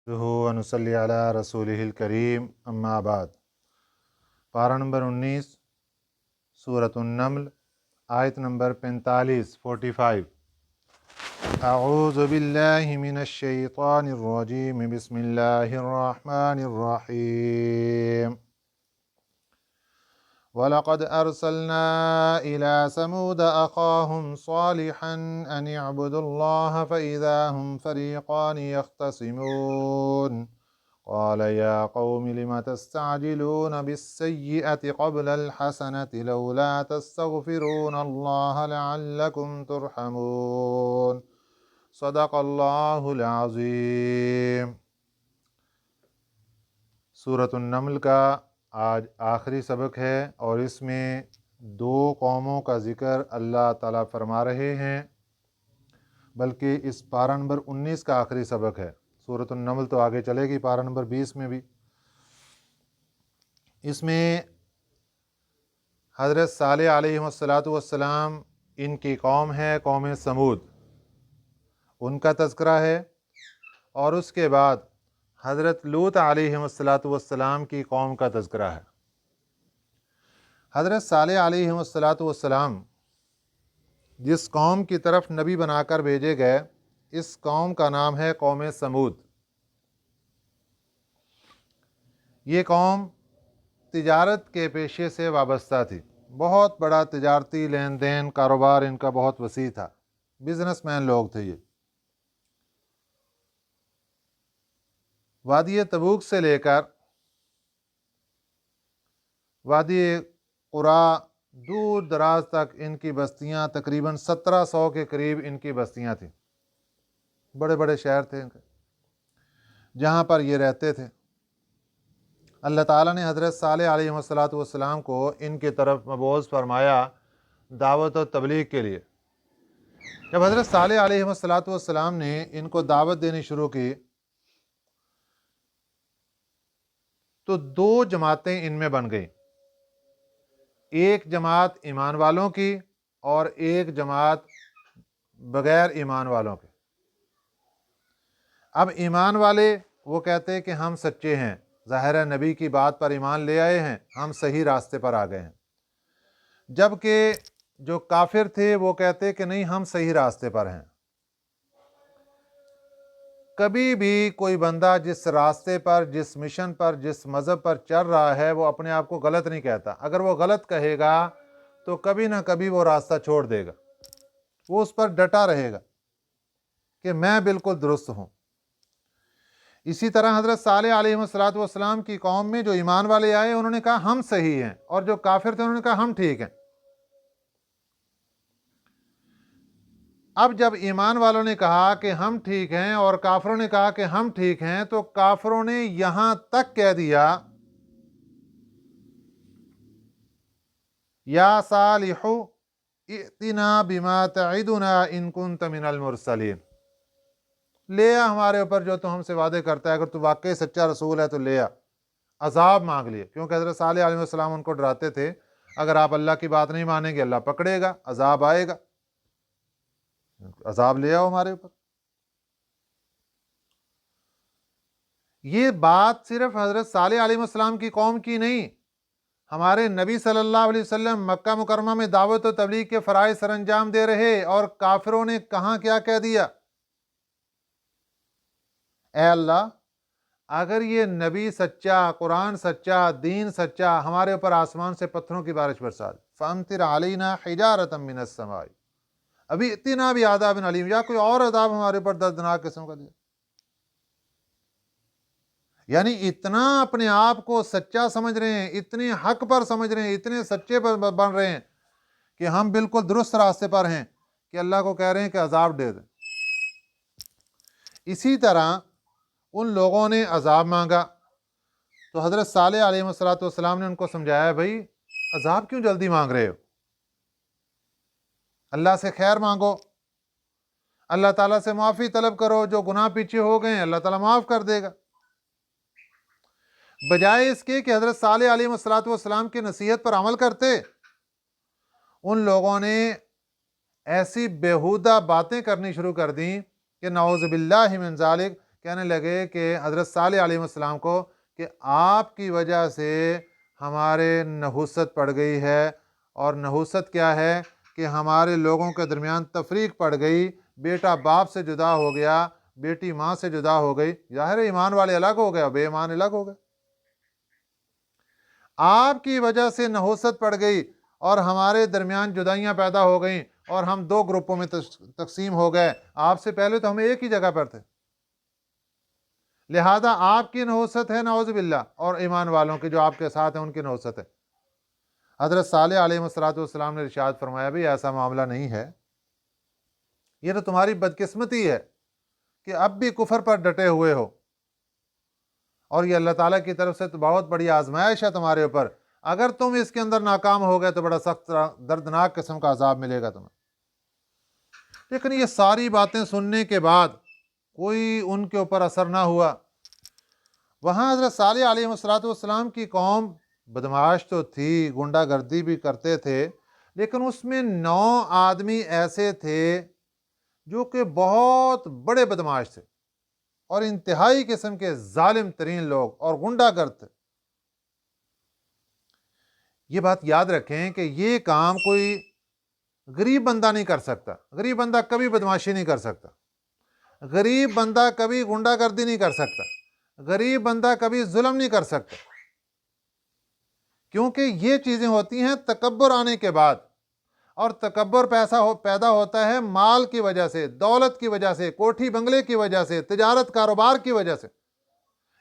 ونصلی علی رسولہ الکریم اما بعد۔ پارہ نمبر 19 سورۃ النمل، آیت نمبر 45 اعوذ باللہ من الشیطان الرجیم، بسم اللہ الرحمن الرحیم۔ وَلَقَدْ أَرْسَلْنَا إِلَى ثَمُودَ أَخَاهُمْ صَالِحًا أَنِ اعْبُدُوا اللَّهَ فَإِذَا هُمْ فَرِيقَانِ يَخْتَصِمُونَ قَالَ يَا قَوْمِ لِمَ تَسْتَعْجِلُونَ بِالسَّيِّئَةِ قَبْلَ الْحَسَنَةِ لَوْلَا تَسْتَغْفِرُونَ اللَّهَ لَعَلَّكُمْ تُرْحَمُونَ۔ صدق اللہ العظیم۔ سورۃ النمل کا آج آخری سبق ہے اور اس میں دو قوموں کا ذکر اللہ تعالیٰ فرما رہے ہیں، بلکہ اس پارہ نمبر 19 کا آخری سبق ہے۔ سورۃ النمل تو آگے چلے گی پارہ نمبر 20 میں بھی۔ اس میں حضرت صالح علیہ السلام ان کی قوم ہے، قوم سمود، ان کا تذکرہ ہے، اور اس کے بعد حضرت لوط علیہ السلام کی قوم کا تذکرہ ہے۔ حضرت صالح علیہ السلام جس قوم کی طرف نبی بنا کر بھیجے گئے، اس قوم کا نام ہے قوم سمود۔ یہ قوم تجارت کے پیشے سے وابستہ تھی، بہت بڑا تجارتی لین دین کاروبار ان کا بہت وسیع تھا، بزنس مین لوگ تھے یہ۔ وادی تبوک سے لے کر وادی قرا، دور دراز تک ان کی بستیاں تقریباً 1700 کے قریب ان کی بستیاں تھیں، بڑے بڑے شہر تھے ان کے جہاں پر یہ رہتے تھے۔ اللہ تعالیٰ نے حضرت صالح علیہ السلام کو ان کی طرف مبعوث فرمایا دعوت و تبلیغ کے لیے۔ جب حضرت صالح علیہ السلام نے ان کو دعوت دینی شروع کی تو دو جماعتیں ان میں بن گئیں، ایک جماعت ایمان والوں کی اور ایک جماعت بغیر ایمان والوں کے۔ اب ایمان والے وہ کہتے کہ ہم سچے ہیں، ظاہر ہے نبی کی بات پر ایمان لے آئے ہیں، ہم صحیح راستے پر آ گئے ہیں، جبکہ جو کافر تھے وہ کہتے کہ نہیں، ہم صحیح راستے پر ہیں۔ کبھی بھی کوئی بندہ جس راستے پر، جس مشن پر، جس مذہب پر چل رہا ہے، وہ اپنے آپ کو غلط نہیں کہتا۔ اگر وہ غلط کہے گا تو کبھی نہ کبھی وہ راستہ چھوڑ دے گا، وہ اس پر ڈٹا رہے گا کہ میں بالکل درست ہوں۔ اسی طرح حضرت صالح علیہ السلام کی قوم میں جو ایمان والے آئے، انہوں نے کہا ہم صحیح ہیں، اور جو کافر تھے انہوں نے کہا ہم ٹھیک ہیں۔ اب جب ایمان والوں نے کہا کہ ہم ٹھیک ہیں اور کافروں نے کہا کہ ہم ٹھیک ہیں، تو کافروں نے یہاں تک کہہ دیا یا صالح ائتنا بما تعدنا ان کنت من المرسلین، لے آ ہمارے اوپر جو تو ہم سے وعدے کرتا ہے، اگر تو واقعی سچا رسول ہے تو لے آ۔ عذاب مانگ لیے، کیونکہ حضرت صالح علیہ السلام ان کو ڈراتے تھے، اگر آپ اللہ کی بات نہیں مانیں گے اللہ پکڑے گا، عذاب آئے گا، عذاب لے آؤ ہمارے اوپر۔ یہ بات صرف حضرت صالح علیہ السلام کی قوم کی نہیں، ہمارے نبی صلی اللہ علیہ وسلم مکہ مکرمہ میں دعوت و تبلیغ کے فرائض سر انجام دے رہے، اور کافروں نے کہاں کیا کہہ دیا، اے اللہ اگر یہ نبی سچا، قرآن سچا، دین سچا، ہمارے اوپر آسمان سے پتھروں کی بارش برسا دے، فَأَمْطِرْ عَلَيْنَا حِجَارَةً مِّنَ السَّمَاءِ ابھی اتنا بھی عذاب علیم، یا کوئی اور عذاب ہمارے اوپر دردناک قسم کا دیا۔ یعنی اتنا اپنے آپ کو سچا سمجھ رہے ہیں، اتنے حق پر سمجھ رہے ہیں، اتنے سچے پر بن رہے ہیں کہ ہم بالکل درست راستے پر ہیں، کہ اللہ کو کہہ رہے ہیں کہ عذاب دے دیں۔ اسی طرح ان لوگوں نے عذاب مانگا تو حضرت صالح علیہ السلام نے ان کو سمجھایا، بھائی عذاب کیوں جلدی مانگ رہے ہو، اللہ سے خیر مانگو، اللہ تعالیٰ سے معافی طلب کرو، جو گناہ پیچھے ہو گئے ہیں اللہ تعالیٰ معاف کر دے گا۔ بجائے اس کے کہ حضرت صالح علیہ السلام کی نصیحت پر عمل کرتے، ان لوگوں نے ایسی بیہودہ باتیں کرنی شروع کر دیں کہ نعوذ باللہ من ذالک، کہ کہنے لگے کہ حضرت صالح علیہ السلام کو کہ آپ کی وجہ سے ہمارے نحوست پڑ گئی ہے، اور نحوست کیا ہے کہ ہمارے لوگوں کے درمیان تفریق پڑ گئی، بیٹا باپ سے جدا ہو گیا، بیٹی ماں سے جدا ہو گئی، ظاہر ہے ایمان والے الگ ہو گئے، بے ایمان الگ ہو گئے۔ آپ کی وجہ سے نحوست پڑ گئی اور ہمارے درمیان جدائیاں پیدا ہو گئیں اور ہم دو گروپوں میں تقسیم ہو گئے۔ آپ سے پہلے تو ہم ایک ہی جگہ پر تھے، لہذا آپ کی نحوست ہے نعوذ باللہ، اور ایمان والوں کی جو آپ کے ساتھ ہیں ان کی نحوست ہے۔ حضرت صالح علیہ السلام نے ارشاد فرمایا بھی ایسا معاملہ نہیں ہے، یہ تو تمہاری بدقسمتی ہے کہ اب بھی کفر پر ڈٹے ہوئے ہو، اور یہ اللہ تعالیٰ کی طرف سے تو بہت بڑی آزمائش ہے تمہارے اوپر، اگر تم اس کے اندر ناکام ہو گئے تو بڑا سخت دردناک قسم کا عذاب ملے گا تمہیں۔ لیکن یہ ساری باتیں سننے کے بعد کوئی ان کے اوپر اثر نہ ہوا۔ وہاں حضرت صالح علیہ السلام کی قوم بدمعاش تو تھی، گنڈا گردی بھی کرتے تھے، لیکن اس میں 9 آدمی ایسے تھے جو کہ بہت بڑے بدمعاش تھے اور انتہائی قسم کے ظالم ترین لوگ اور گنڈا گرد تھے۔ یہ بات یاد رکھیں کہ یہ کام کوئی غریب بندہ نہیں کر سکتا، غریب بندہ کبھی بدمعاشی نہیں کر سکتا، غریب بندہ کبھی گنڈا گردی نہیں کر سکتا، غریب بندہ کبھی ظلم نہیں کر سکتا، کیونکہ یہ چیزیں ہوتی ہیں تکبر آنے کے بعد، اور تکبر پیدا ہوتا ہے مال کی وجہ سے، دولت کی وجہ سے، کوٹھی بنگلے کی وجہ سے، تجارت کاروبار کی وجہ سے۔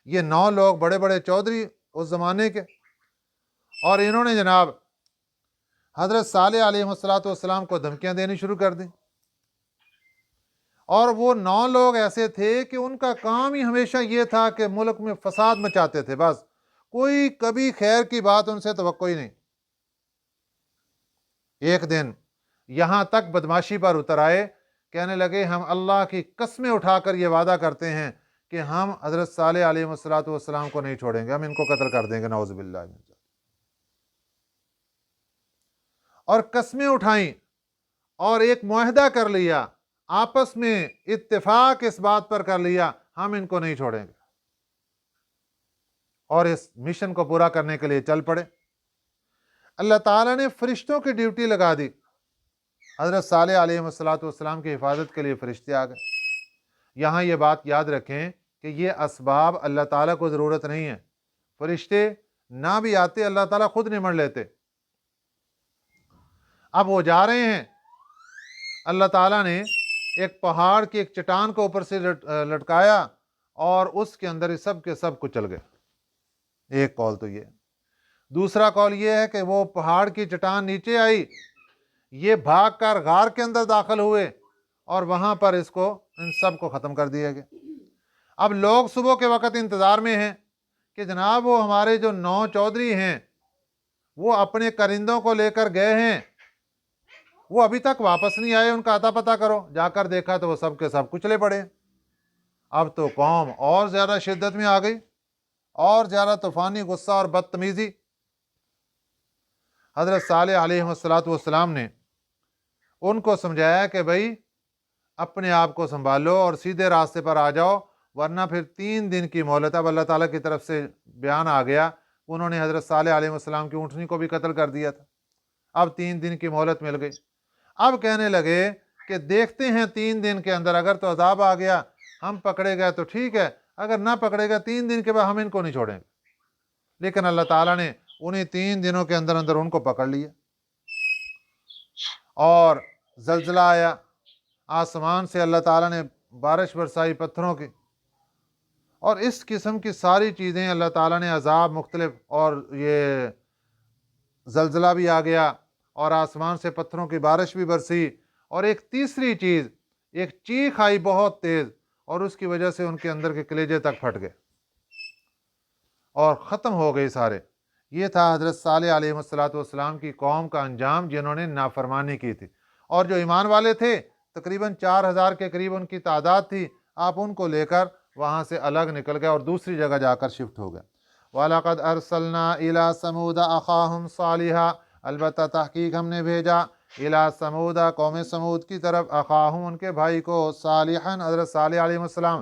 یہ 9 لوگ بڑے بڑے چودھری اس زمانے کے، اور انہوں نے جناب حضرت صالح علیہ السلام کو دھمکیاں دینی شروع کر دیں، اور وہ 9 لوگ ایسے تھے کہ ان کا کام ہی ہمیشہ یہ تھا کہ ملک میں فساد مچاتے تھے، بس کوئی کبھی خیر کی بات ان سے توقع ہی نہیں۔ ایک دن یہاں تک بدمعاشی پر اتر آئے، کہنے لگے ہم اللہ کی قسمیں اٹھا کر یہ وعدہ کرتے ہیں کہ ہم حضرت صالح علیہ السلام کو نہیں چھوڑیں گے، ہم ان کو قتل کر دیں گے، نعوذ باللہ۔ اور قسمیں اٹھائیں اور ایک معاہدہ کر لیا، آپس میں اتفاق اس بات پر کر لیا ہم ان کو نہیں چھوڑیں گے، اور اس مشن کو پورا کرنے کے لیے چل پڑے۔ اللہ تعالیٰ نے فرشتوں کی ڈیوٹی لگا دی، حضرت صالح علیہ السلام کی حفاظت کے لیے فرشتے آ گئے۔ یہاں یہ بات یاد رکھیں کہ یہ اسباب اللہ تعالیٰ کو ضرورت نہیں ہے، فرشتے نہ بھی آتے اللہ تعالیٰ خود نمٹ لیتے۔ اب وہ جا رہے ہیں، اللہ تعالیٰ نے ایک پہاڑ کی ایک چٹان کو اوپر سے لٹکایا اور اس کے اندر سب کے سب کچل گئے۔ ایک قول تو یہ، دوسرا قول یہ ہے کہ وہ پہاڑ کی چٹان نیچے آئی، یہ بھاگ کر غار کے اندر داخل ہوئے اور وہاں پر اس کو ان سب کو ختم کر دیا گیا۔ اب لوگ صبح کے وقت انتظار میں ہیں کہ جناب وہ ہمارے جو 9 چودھری ہیں وہ اپنے کرندوں کو لے کر گئے ہیں، وہ ابھی تک واپس نہیں آئے، ان کا اتا پتہ کرو۔ جا کر دیکھا تو وہ سب کے سب کچلے پڑے۔ اب تو قوم اور زیادہ شدت میں آ گئی، اور زیادہ طوفانی غصہ اور بدتمیزی۔ حضرت صالح علیہ السلام نے ان کو سمجھایا کہ بھائی اپنے آپ کو سنبھالو اور سیدھے راستے پر آ جاؤ، ورنہ پھر 3 دن کی مہلت۔ اب اللہ تعالیٰ کی طرف سے بیان آ گیا، انہوں نے حضرت صالح علیہ السلام کی اونٹنی کو بھی قتل کر دیا تھا، اب 3 دن کی مہلت مل گئی۔ اب کہنے لگے کہ دیکھتے ہیں 3 دن کے اندر اگر تو عذاب آ گیا ہم پکڑے گئے تو ٹھیک ہے، اگر نہ پکڑے گا 3 دن کے بعد ہم ان کو نہیں چھوڑیں گے۔ لیکن اللہ تعالیٰ نے انہیں 3 دنوں کے اندر اندر ان کو پکڑ لیا، اور زلزلہ آیا، آسمان سے اللہ تعالیٰ نے بارش برسائی پتھروں کی، اور اس قسم کی ساری چیزیں اللہ تعالیٰ نے عذاب مختلف، اور یہ زلزلہ بھی آ گیا اور آسمان سے پتھروں کی بارش بھی برسی، اور ایک تیسری چیز، ایک چیخ آئی بہت تیز، اور اس کی وجہ سے ان کے اندر کے کلیجے تک پھٹ گئے اور ختم ہو گئی سارے۔ یہ تھا حضرت صالح علیہ السلام کی قوم کا انجام جنہوں نے نافرمانی کی تھی، اور جو ایمان والے تھے تقریباً 4000 کے قریب ان کی تعداد تھی، آپ ان کو لے کر وہاں سے الگ نکل گئے اور دوسری جگہ جا کر شفٹ ہو گئے۔ وَلَقَدْ أَرْسَلْنَا إِلَىٰ ثَمُودَ أَخَاهُمْ صَالِحًا، البتہ تحقیق ہم نے بھیجا إِلَىٰ ثَمُودَ قوم سمود کی طرف، أَخَاهُمْ ان کے بھائی کو، صالحًا حضرت صالح علیہ السلام،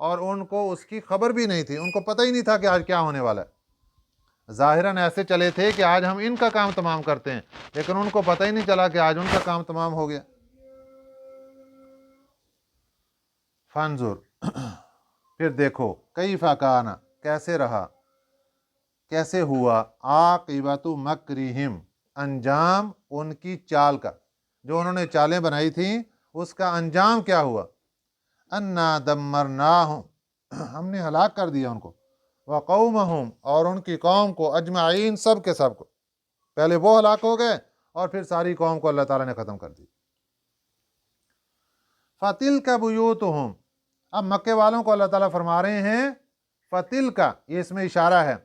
اور ان کو اس کی خبر بھی نہیں تھی، ان کو پتہ ہی نہیں تھا کہ آج کیا ہونے والا ہے۔ ظاہراً ایسے چلے تھے کہ آج ہم ان کا کام تمام کرتے ہیں، لیکن ان کو پتہ ہی نہیں چلا کہ آج ان کا کام تمام ہو گیا۔ فانظر پھر دیکھو، کیف کان کیسے رہا، کیسے ہوا، عاقبۃ مکرہم انجام ان کی چال کا، جو انہوں نے چالیں بنائی تھیں اس کا انجام کیا ہوا۔ انا دمرناہم ہم نے ہلاک کر دیا ان کو، وقومہم اور ان کی قوم کو، اجمعین سب کے سب کو، پہلے وہ ہلاک ہو گئے اور پھر ساری قوم کو اللہ تعالیٰ نے ختم کر دی۔ فَتِلْكَ بُيُوتُهُمْ اب مکے والوں کو اللہ تعالیٰ فرما رہے ہیں فَتِلْكَ یہ اس میں اشارہ ہے،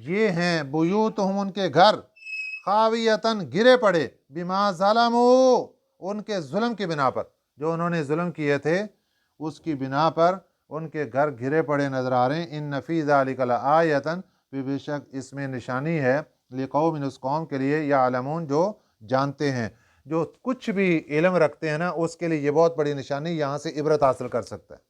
یہ ہیں بیوتہم ان کے گھر، خاویتاً گرے پڑے، بما ظلموا ان کے ظلم کی بنا پر، جو انہوں نے ظلم کیے تھے اس کی بنا پر ان کے گھر گرے پڑے نظر آ رہے ہیں۔ ان فی ذلک لآیۃ بے شک اس میں نشانی ہے، لقوم اس قوم کے لیے، یعلمون جو جانتے ہیں، جو کچھ بھی علم رکھتے ہیں نا اس کے لیے یہ بہت بڑی نشانی، یہاں سے عبرت حاصل کر سکتا ہے۔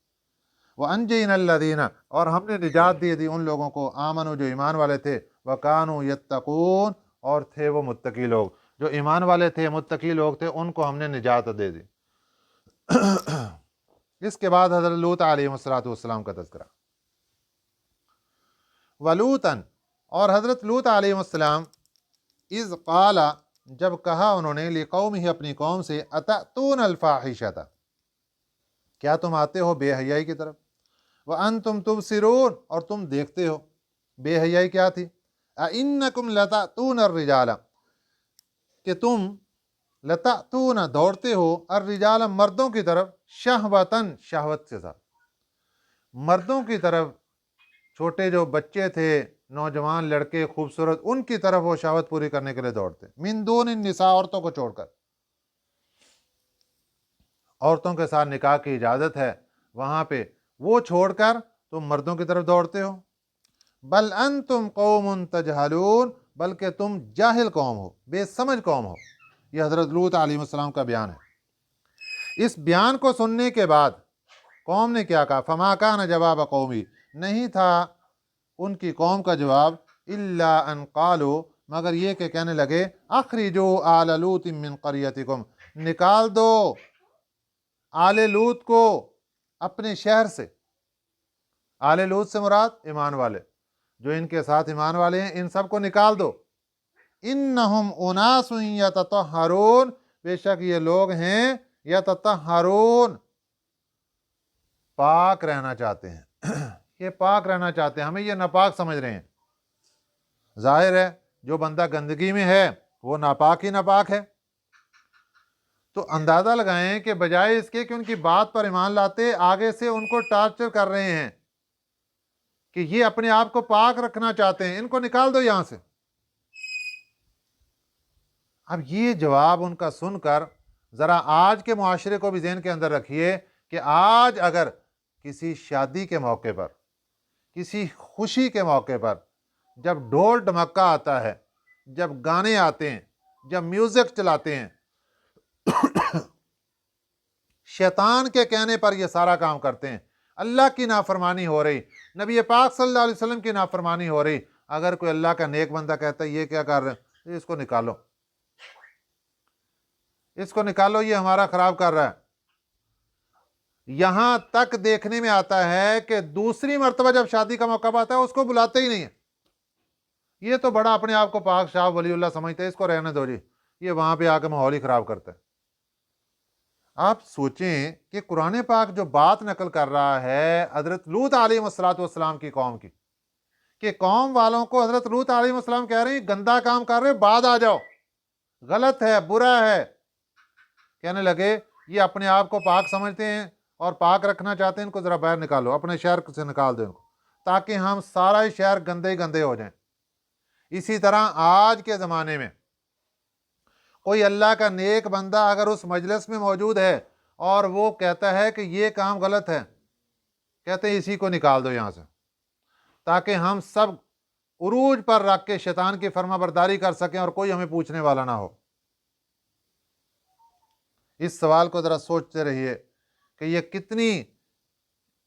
وَأَنْجَيْنَا الَّذِينَ اور ہم نے نجات دی ان لوگوں کو، آمنوا جو ایمان والے تھے، وَكَانُوا يَتَّقُونَ اور تھے وہ متقی لوگ، جو ایمان والے تھے متقی لوگ تھے ان کو ہم نے نجات دے دی۔ اس کے بعد حضرت لوط علیہ السلام کا تذکرہ۔ وَلُوطًا اور حضرت لوط علیہ السلام، اذ قال جب کہا انہوں نے، لقومہ اپنی قوم سے، اتأتون الفاحشۃ کیا تم آتے ہو بے حیائی کی طرف، وانتم تبصرون اور تم دیکھتے ہو۔ بے حیائی کیا تھی؟ اِنکم لتأتون الرجال کہ تم لتأتون دوڑتے ہو، الرجال مردوں کی طرف، شہوتاً شہوت سے ساتھ، مردوں کی طرف، چھوٹے جو بچے تھے، نوجوان لڑکے خوبصورت، ان کی طرف وہ شہوت پوری کرنے کے لیے دوڑتے، من دون النساء عورتوں کو چھوڑ کر، عورتوں کے ساتھ نکاح کی اجازت ہے وہاں پہ، وہ چھوڑ کر تم مردوں کی طرف دوڑتے ہو۔ بل انتم قوم تجہلون بلکہ تم جاہل قوم ہو، بے سمجھ قوم ہو۔ یہ حضرت لوط علیہ السلام کا بیان ہے۔ اس بیان کو سننے کے بعد قوم نے کیا کہا؟ فما کان جواب قومی نہیں تھا ان کی قوم کا جواب، الا ان قالوا مگر یہ کہ کہنے لگے، اخرجوا آل لوط من قریتکم نکال دو آل لوط کو اپنے شہر سے۔ آل لوط سے مراد ایمان والے، جو ان کے ساتھ ایمان والے ہیں ان سب کو نکال دو۔ انہم اناس یتطہرون بے شک یہ لوگ ہیں یتطہرون پاک رہنا چاہتے ہیں، یہ پاک رہنا چاہتے ہیں، ہمیں یہ ناپاک سمجھ رہے ہیں۔ ظاہر ہے جو بندہ گندگی میں ہے وہ ناپاک ہی ناپاک ہے۔ تو اندازہ لگائیں کہ بجائے اس کے کہ ان کی بات پر ایمان لاتے، آگے سے ان کو ٹارچر کر رہے ہیں کہ یہ اپنے آپ کو پاک رکھنا چاہتے ہیں، ان کو نکال دو یہاں سے۔ اب یہ جواب ان کا سن کر ذرا آج کے معاشرے کو بھی ذہن کے اندر رکھیے کہ آج اگر کسی شادی کے موقع پر، کسی خوشی کے موقع پر، جب ڈھول ڈھمکا آتا ہے، جب گانے آتے ہیں، جب میوزک چلاتے ہیں، شیطان کے کہنے پر یہ سارا کام کرتے ہیں، اللہ کی نافرمانی ہو رہی، نبی پاک صلی اللہ علیہ وسلم کی نافرمانی ہو رہی، اگر کوئی اللہ کا نیک بندہ کہتا ہے یہ کیا کر رہے ہیں، اس کو نکالو، اس کو نکالو، یہ ہمارا خراب کر رہا ہے۔ یہاں تک دیکھنے میں آتا ہے کہ دوسری مرتبہ جب شادی کا موقع آتا ہے اس کو بلاتے ہی نہیں ہے۔ یہ تو بڑا اپنے آپ کو پاک شاہ ولی اللہ سمجھتے ہیں، اس کو رہنے دو جی، یہ وہاں پہ آ کے ماحول ہی خراب کرتا ہے۔ آپ سوچیں کہ قرآن پاک جو بات نقل کر رہا ہے حضرت لوط علیہ السلام کی قوم کی، کہ قوم والوں کو حضرت لوط علیہ السلام کہہ رہے ہیں گندا کام کر رہے، بعد آ جاؤ، غلط ہے، برا ہے۔ کہنے لگے یہ اپنے آپ کو پاک سمجھتے ہیں اور پاک رکھنا چاہتے ہیں، ان کو ذرا باہر نکالو، اپنے شہر سے نکال دو ان کو، تاکہ ہم سارا ہی شہر گندے ہی گندے ہو جائیں۔ اسی طرح آج کے زمانے میں کوئی اللہ کا نیک بندہ اگر اس مجلس میں موجود ہے اور وہ کہتا ہے کہ یہ کام غلط ہے، کہتے ہیں اسی کو نکال دو یہاں سے، تاکہ ہم سب عروج پر رکھ کے شیطان کی فرما برداری کر سکیں اور کوئی ہمیں پوچھنے والا نہ ہو۔ اس سوال کو ذرا سوچتے رہیے کہ یہ کتنی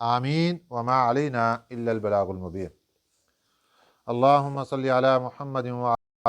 آمین وما علینا الا البلاغ المبین۔ اللہم صلی علی محمد